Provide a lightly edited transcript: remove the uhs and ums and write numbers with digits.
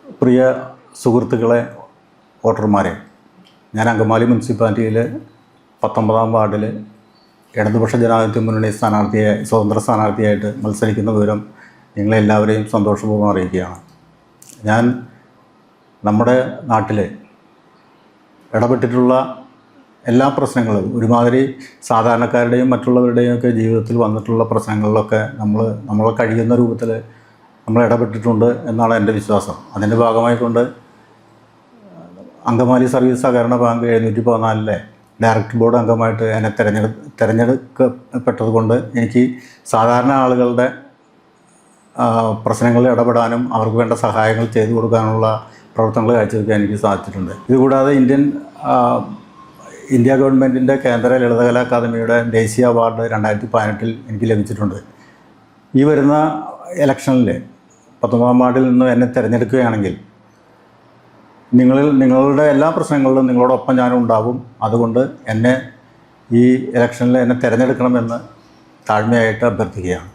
പ്രിയ സുഹൃത്തുക്കളെ, വോട്ടർമാരെ, ഞാൻ അങ്കമാലി മുനിസിപ്പാലിറ്റിയിൽ 19-ാം വാർഡിൽ ഇടതുപക്ഷ ജനാധിപത്യ മുന്നണി സ്വതന്ത്ര സ്ഥാനാർത്ഥിയായിട്ട് മത്സരിക്കുന്ന വിവരം നിങ്ങളെല്ലാവരെയും സന്തോഷപൂർവ്വം അറിയിക്കുകയാണ്. ഞാൻ നമ്മുടെ നാട്ടിൽ ഇടപെട്ടിട്ടുള്ള എല്ലാ പ്രശ്നങ്ങളും, ഒരുമാതിരി സാധാരണക്കാരുടെയും മറ്റുള്ളവരുടെയും ഒക്കെ ജീവിതത്തിൽ വന്നിട്ടുള്ള പ്രശ്നങ്ങളിലൊക്കെ നമ്മൾ കഴിയുന്ന രൂപത്തിൽ നമ്മൾ ഇടപെട്ടിട്ടുണ്ട് എന്നാണ് എൻ്റെ വിശ്വാസം. അതിൻ്റെ ഭാഗമായിക്കൊണ്ട് അങ്കമാലി സർവീസ് സഹകരണ ബാങ്ക് 714 ഡയറക്ടർ ബോർഡ് അംഗമായിട്ട് എന്നെ തിരഞ്ഞെടുക്കപ്പെട്ടത് കൊണ്ട് എനിക്ക് സാധാരണ ആളുകളുടെ പ്രശ്നങ്ങളിൽ ഇടപെടാനും അവർക്ക് വേണ്ട സഹായങ്ങൾ ചെയ്തു കൊടുക്കാനുള്ള പ്രവർത്തനങ്ങൾ കാഴ്ചവെക്കാൻ എനിക്ക് സാധിച്ചിട്ടുണ്ട്. ഇതുകൂടാതെ ഇന്ത്യ ഗവൺമെൻറ്റിൻ്റെ കേന്ദ്ര ലളിതകലാ അക്കാദമിയുടെ ദേശീയ അവാർഡ് 2018 എനിക്ക് ലഭിച്ചിട്ടുണ്ട്. ഈ വരുന്ന ഇലക്ഷനിൽ 19-ാം വാർഡിൽ നിന്ന് എന്നെ തിരഞ്ഞെടുക്കുകയാണെങ്കിൽ നിങ്ങളുടെ എല്ലാ പ്രശ്നങ്ങളിലും നിങ്ങളോടൊപ്പം ഞാനുണ്ടാവും. അതുകൊണ്ട് ഈ ഇലക്ഷനിൽ എന്നെ തിരഞ്ഞെടുക്കണമെന്ന് താഴ്മയായിട്ട് അഭ്യർത്ഥിക്കുകയാണ്.